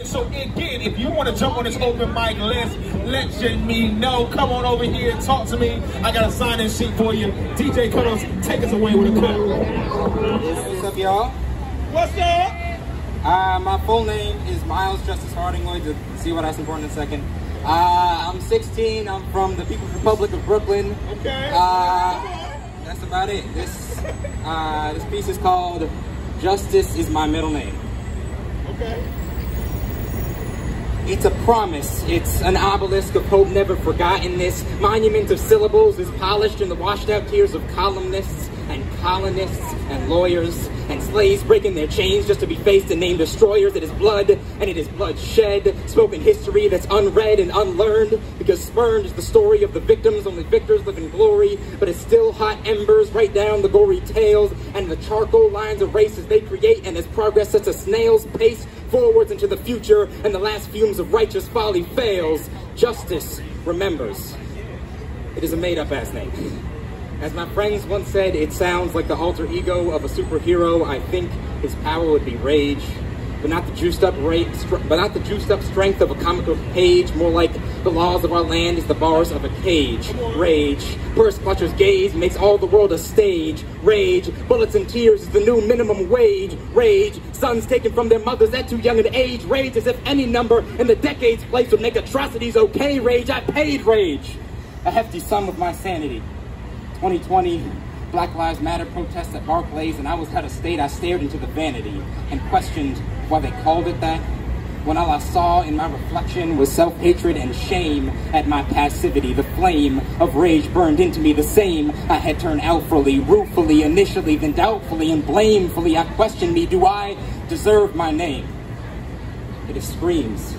So again, if you want to jump on this open mic list, let me know. Come on over here and talk to me. I got a sign-in sheet for you. DJ Cuddles, take us away with a clip. What's up, y'all? What's up? My full name is Miles Justice Hardingway. To see what that's important in a second. I'm 16. I'm from the People's Republic of Brooklyn. Okay. That's about it. This piece is called "Justice Is My Middle Name." Okay. It's a promise, it's an obelisk of hope never forgotten. This monument of syllables is polished in the washed out tears of columnists and colonists and lawyers and slaves breaking their chains just to be faced and named destroyers. It is blood and it is bloodshed, spoken history that's unread and unlearned, because spurned is the story of the victims. Only victors live in glory, but it's still hot embers right down the gory tales and the charcoal lines of races they create. And as progress sets a snail's pace forwards into the future and the last fumes of righteous folly fails, justice remembers. It is a made-up-ass name. As my friends once said, it sounds like the alter ego of a superhero. I think his power would be rage, but not the juiced up strength of a comic book page. More like the laws of our land is the bars of a cage. Rage, purse clutcher's gaze makes all the world a stage. Rage, bullets and tears is the new minimum wage. Rage, sons taken from their mothers at too young an age. Rage as if any number in the decades place would make atrocities okay. Rage, I paid rage a hefty sum of my sanity. 2020, Black Lives Matter protests at Barclays, and I was head of state. I stared into the vanity and questioned why they called it that, when all I saw in my reflection was self-hatred and shame at my passivity. The flame of rage burned into me, the same I had turned outwardly, ruefully, initially, then doubtfully and blamefully. I questioned me, do I deserve my name? It is screams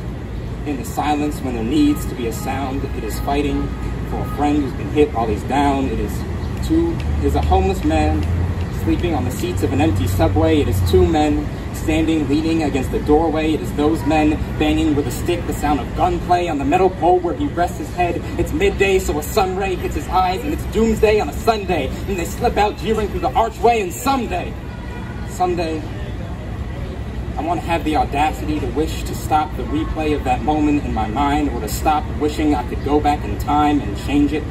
in the silence when there needs to be a sound. It is fighting for a friend who's been hit while he's down. It is a homeless man sleeping on the seats of an empty subway. It is two men standing leaning against the doorway. It is those men banging with a stick, the sound of gunplay on the metal pole where he rests his head. It's midday, so a sun ray hits his eyes, and it's doomsday on a Sunday, and they slip out jeering through the archway. And someday, I want to have the audacity to wish to stop the replay of that moment in my mind, or to stop wishing I could go back in time and change it.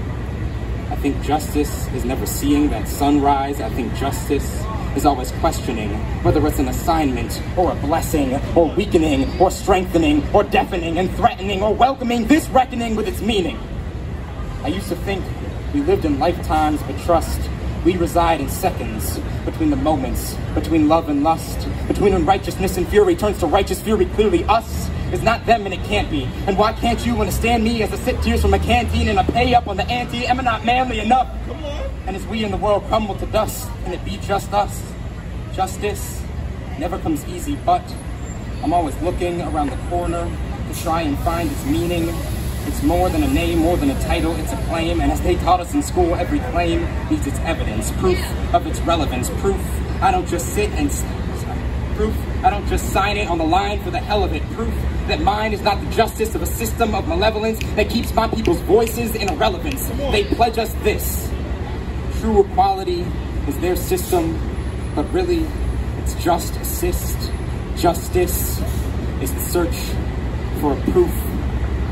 I think justice is never seeing that sunrise. I think justice is always questioning whether it's an assignment or a blessing, or weakening or strengthening or deafening and threatening, or welcoming this reckoning with its meaning. I used to think we lived in lifetimes, but trust we reside in seconds, between the moments, between love and lust, between when righteousness and fury turns to righteous fury. Clearly us is not them, and it can't be. And why can't you understand me as I sip tears from a canteen and I pay up on the ante? Am I not manly enough? Come on. And as we in the world crumble to dust, can it be just us? Justice never comes easy, but I'm always looking around the corner to try and find its meaning. It's more than a name, more than a title, it's a claim. And as they taught us in school, every claim needs its evidence, proof of its relevance, proof I don't just sign it on the line for the hell of it, proof that mine is not the justice of a system of malevolence that keeps my people's voices in irrelevance. They pledge us this: true equality is their system, but really it's just assist. Justice is the search for a proof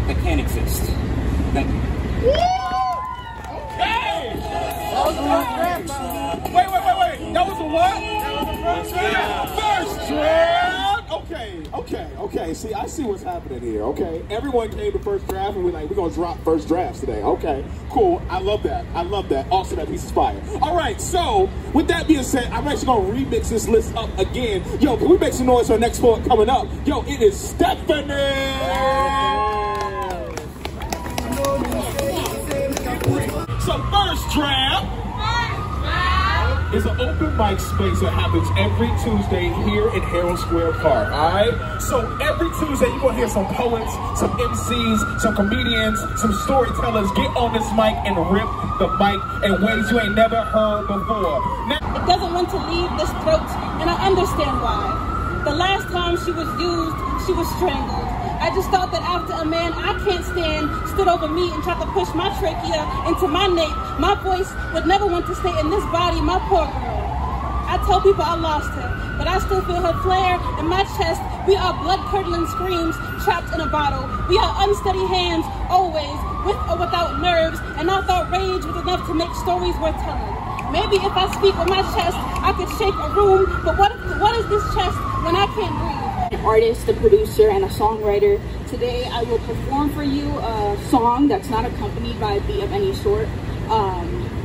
that can't exist. Thank you. Okay! Wait. That was a what? First draft! Okay. See, I see what's happening here, okay? Everyone came to first draft and we're gonna drop first drafts today. Okay, cool. I love that. Awesome, that piece is fire. All right, so with that being said, I'm actually gonna remix this list up again. Yo, can we make some noise for our next poet coming up? Yo, it is Stephanie! So first draft is an open mic space that happens every Tuesday here in Herald Square Park, all right? So every Tuesday you're gonna hear some poets, some MCs, some comedians, some storytellers get on this mic and rip the mic in ways you ain't never heard before. Now, it doesn't want to leave this throat, and I understand why. The last time she was used, she was strangled. I just thought that after a man I can't stand stood over me and tried to push my trachea into my nape, my voice would never want to stay in this body, my poor girl. I tell people I lost her, but I still feel her flare in my chest We are blood-curdling screams trapped in a bottle. We are unsteady hands, always, with or without nerves, and I thought rage was enough to make stories worth telling. Maybe if I speak with my chest, I could shake a room, but what is this chest when I can't breathe? An artist, a producer, and a songwriter. Today I will perform for you a song that's not accompanied by a beat of any sort,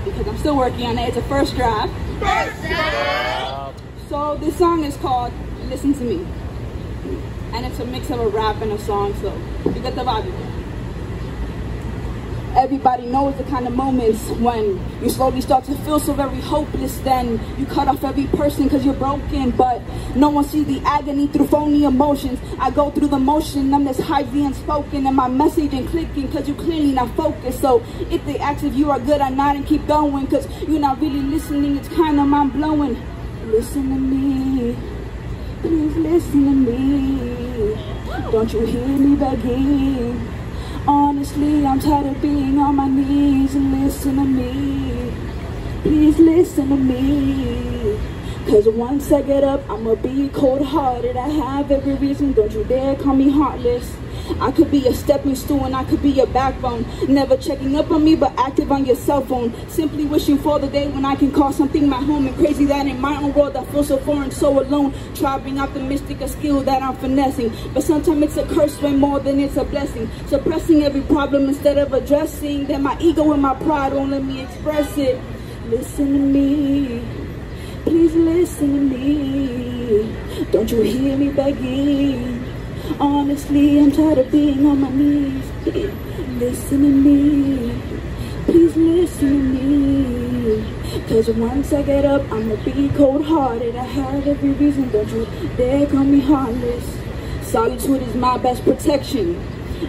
because I'm still working on it. It's a first draft. So this song is called Listen to Me. And it's a mix of a rap and a song, so you get the vibe. Everybody knows the kind of moments when you slowly start to feel so very hopeless. Then you cut off every person because you're broken, but no one sees the agony through phony emotions. I go through the motion, I'm this high the unspoken, and my message ain't clicking because you clearly not focused. So if they ask if you are good, I nod and keep going, because you're not really listening. It's kind of mind blowing. Listen to me, please listen to me. Don't you hear me begging? Honestly, I'm tired of being on my knees. And listen to me, please listen to me. Cause once I get up, I'ma be cold-hearted. I have every reason, don't you dare call me heartless. I could be a stepping stool and I could be your backbone. Never checking up on me, but active on your cell phone. Simply wishing for the day when I can call something my home. And crazy that in my own world I feel so foreign, so alone. Try being optimistic, a skill that I'm finessing, but sometimes it's a curse way more than it's a blessing. Suppressing every problem instead of addressing that my ego and my pride won't let me express it. Listen to me, please listen to me. Don't you hear me begging? Honestly, I'm tired of being on my knees. Listen to me, please listen to me. Cause once I get up, I'ma be cold-hearted. I have every reason, don't you dare call me heartless. Solitude is my best protection.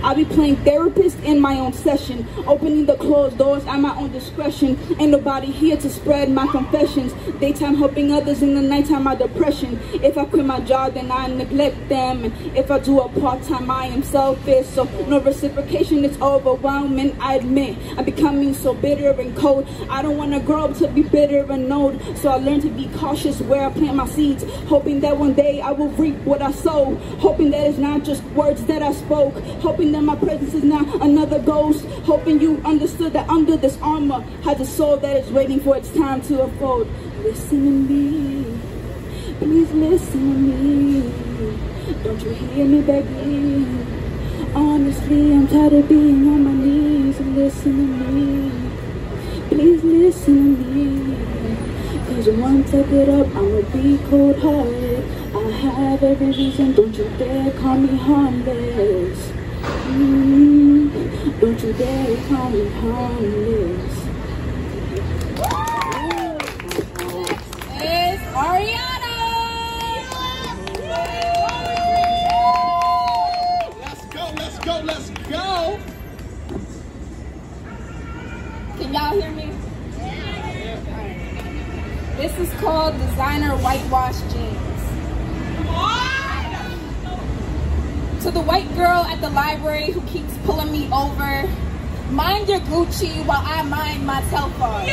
I'll be playing therapist in my own session, opening the closed doors at my own discretion. Ain't nobody here to spread my confessions. Daytime helping others, in the nighttime my depression. If I quit my job, then I neglect them. And if I do a part-time, I am selfish. So no reciprocation, it's overwhelming. I admit, I'm becoming so bitter and cold. I don't want to grow up to be bitter and old. So I learned to be cautious where I plant my seeds, hoping that one day I will reap what I sow. Hoping that it's not just words that I spoke. Hoping that my presence is not another ghost. Hoping you understood that under this armor has a soul that is waiting for its time to unfold. Listen to me, please listen to me. Don't you hear me begging? Honestly, I'm tired of being on my knees. Listen to me, please listen to me. Cause once I get up, I'ma be cold-hearted. I have every reason, don't you dare call me harmless. Don't you dare call me harmless. It's Ariana! Let's go, let's go, let's go! Can y'all hear me? This is called Designer Whitewash Jeans. To the white girl at the library who keeps pulling me over, mind your Gucci while I mind my cell phone.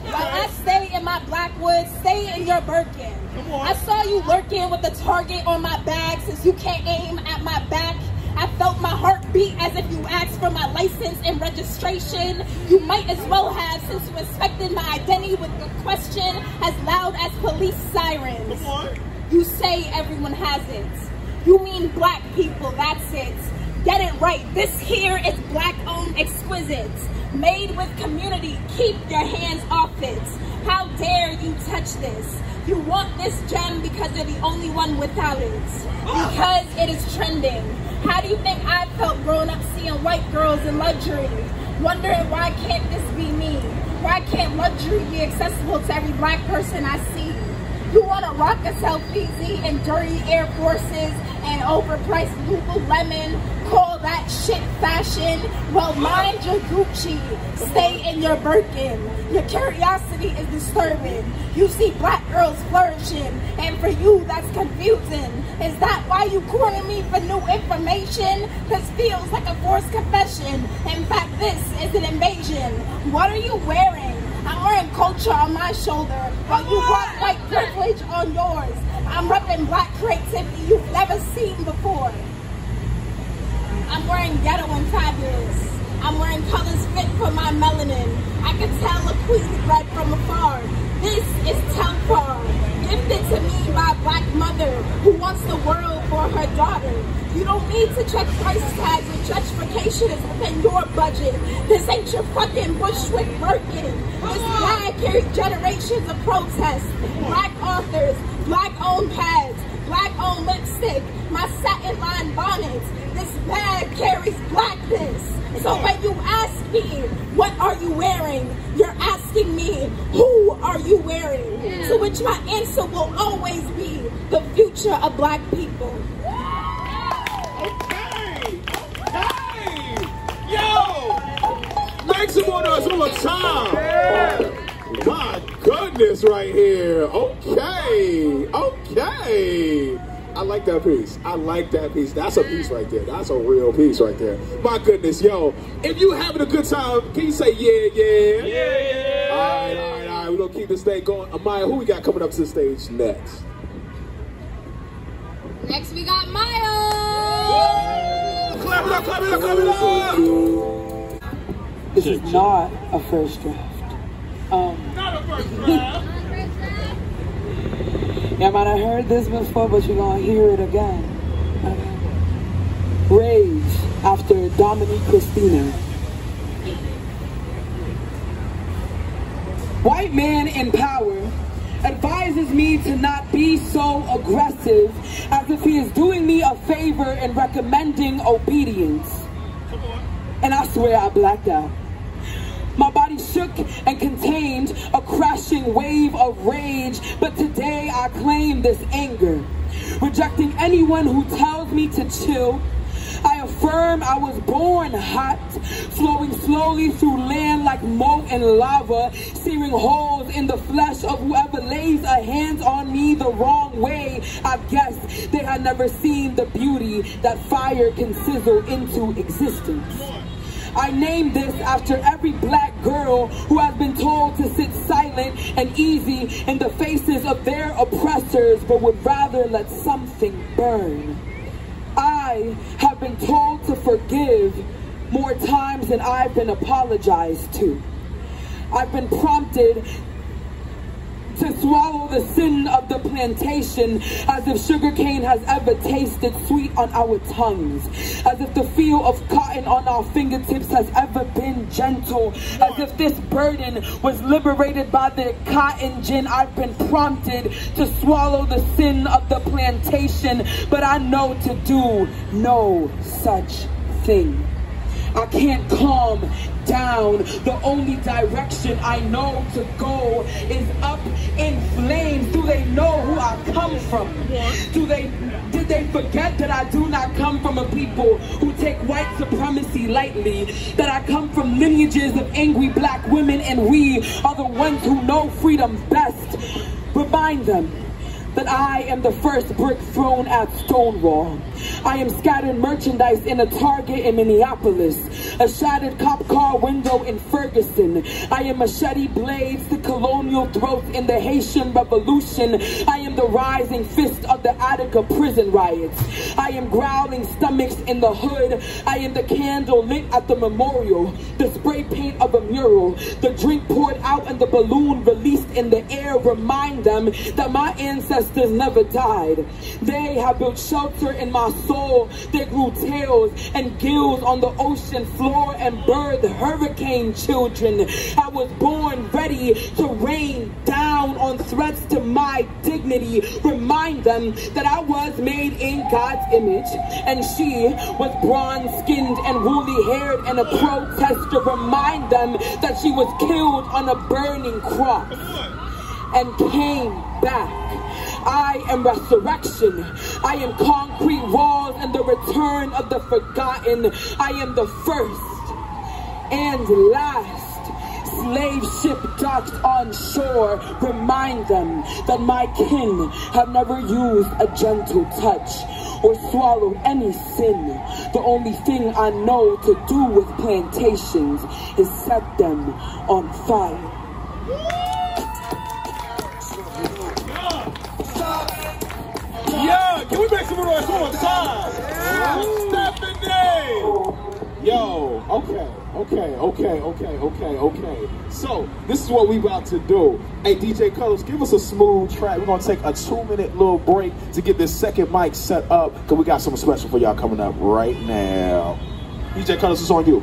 While I stay in my Blackwood, stay in your Birkin. I saw you lurking with the target on my bag since you can't aim at my back. I felt my heart beat as if you asked for my license and registration. You might as well have, since you inspected my identity with the question as loud as police sirens. You say everyone has it. You mean black people, that's it. Get it right, this here is black-owned exquisite. Made with community, keep your hands off it. How dare you touch this? You want this gem because you're the only one without it. Because it is trending. How do you think I felt growing up seeing white girls in luxury? Wondering why can't this be me? Why can't luxury be accessible to every black person I see? You want to rock a self-easy in dirty Air Forces and overpriced Lululemon, call that shit fashion? Well, mind your Gucci, stay in your Birkin. Your curiosity is disturbing. You see black girls flourishing, and for you that's confusing. Is that why you corner me for new information? This feels like a forced confession. In fact, this is an invasion. What are you wearing? I'm wearing culture on my shoulder while you rock white privilege on yours. I'm repping black creativity you've never seen before. I'm wearing ghetto and fabulous. I'm wearing colors fit for my melanin. I can tell a queen's blood from afar. This is Telfar, gifted to me by a black mother who wants the world for her daughter. You don't need to check price tags and gentrification is within your budget. This ain't your fucking Bushwick Birkin. This flag carries generations of protests. Black authors, black-owned pads, black-owned lipstick, my satin-lined bonnets. This bag carries blackness. So when you ask me, what are you wearing? You're asking me, who are you wearing? To which my answer will always be the future of black people. Yo! Make some more noise one more time. My goodness, right here. Okay. I like that piece. I like that piece. That's a piece right there. That's a real piece right there. My goodness, yo. If you having a good time, can you say yeah? Yeah. All right. We're going to keep this thing going. Amaya, who we got coming up to the stage next? Next, we got Miles. Clap it up. This is not a first draft. Not a first draft. You might have heard this before, but you're gonna hear it again. Rage after Dominique Christina. White man in power advises me to not be so aggressive, as if he is doing me a favor and recommending obedience. And I swear I blacked out. My body shook and contained a crashing wave of rage, but today I claim this anger, rejecting anyone who tells me to chill. I affirm I was born hot, flowing slowly through land like molten lava, searing holes in the flesh of whoever lays a hand on me the wrong way. I guess they had never seen the beauty that fire can sizzle into existence. I name this after every black girl who has been told to sit silent and easy in the faces of their oppressors, but would rather let something burn. I have been told to forgive more times than I've been apologized to. I've been prompted to swallow the sin of the plantation, as if sugarcane has ever tasted sweet on our tongues, as if the feel of cotton on our fingertips has ever been gentle, as if this burden was liberated by the cotton gin. I've been prompted to swallow the sin of the plantation, but I know to do no such thing. I can't calm down. The only direction I know to go is up in flames. Do they know who I come from? Did they forget that I do not come from a people who take white supremacy lightly? That I come from lineages of angry black women, and we are the ones who know freedom best. Remind them that I am the first brick thrown at Stonewall. I am scattered merchandise in a Target in Minneapolis, a shattered cop car window in Ferguson. I am machete blades to colonial throats in the Haitian Revolution. I am the rising fist of the Attica prison riots. I am growling stomachs in the hood. I am the candle lit at the memorial, the spray paint of a mural, the drink poured out and the balloon released in the air. Remind them that my ancestors never died. They have built shelter in my soul. They grew tails and gills on the ocean floor and birthed hurricane children. I was born ready to rain down on threats to my dignity. Remind them that I was made in God's image, and she was bronze-skinned and woolly-haired and a protester. Remind them that she was killed on a burning cross and came back. I am resurrection. I am concrete walls and the return of the forgotten. I am the first and last slave ship docked on shore. Remind them that my kin have never used a gentle touch or swallowed any sin. The only thing I know to do with plantations is set them on fire. Yeah, can we make some noise one more time? Stephanie! Yo, okay. So, this is what we about to do. Hey, DJ Cuddles, give us a smooth track. We're gonna take a 2-minute little break to get this second mic set up, because we got something special for y'all coming up right now. DJ Cuddles, it's on you.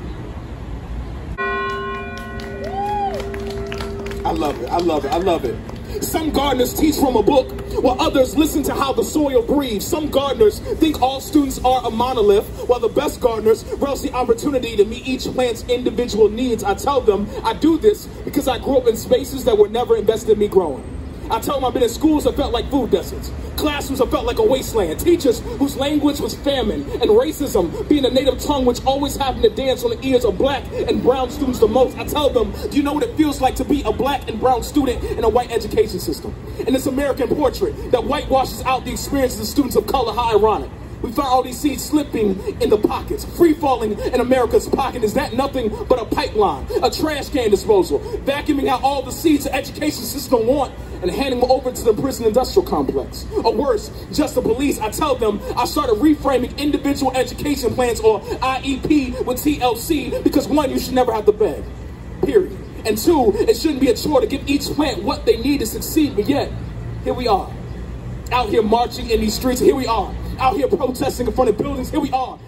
I love it. Some gardeners teach from a book, while others listen to how the soil breathes. Some gardeners think all students are a monolith, while the best gardeners relish the opportunity to meet each plant's individual needs. I tell them I do this because I grew up in spaces that were never invested in me growing. I tell them I've been in schools that felt like food deserts, classrooms that felt like a wasteland, teachers whose language was famine, and racism being a native tongue which always happened to dance on the ears of black and brown students the most. I tell them, do you know what it feels like to be a black and brown student in a white education system? In this American portrait that whitewashes out the experiences of students of color, how ironic. We found all these seeds slipping in the pockets, free-falling in America's pocket. Is that nothing but a pipeline, a trash can disposal, vacuuming out all the seeds the education system want and handing them over to the prison industrial complex? Or worse, just the police. I tell them I started reframing individual education plans, or IEP, with TLC, because 1, you should never have to beg, period. And 2, it shouldn't be a chore to give each plant what they need to succeed. But yet, here we are, out here marching in these streets. Here we are, out here protesting in front of buildings. Here we are.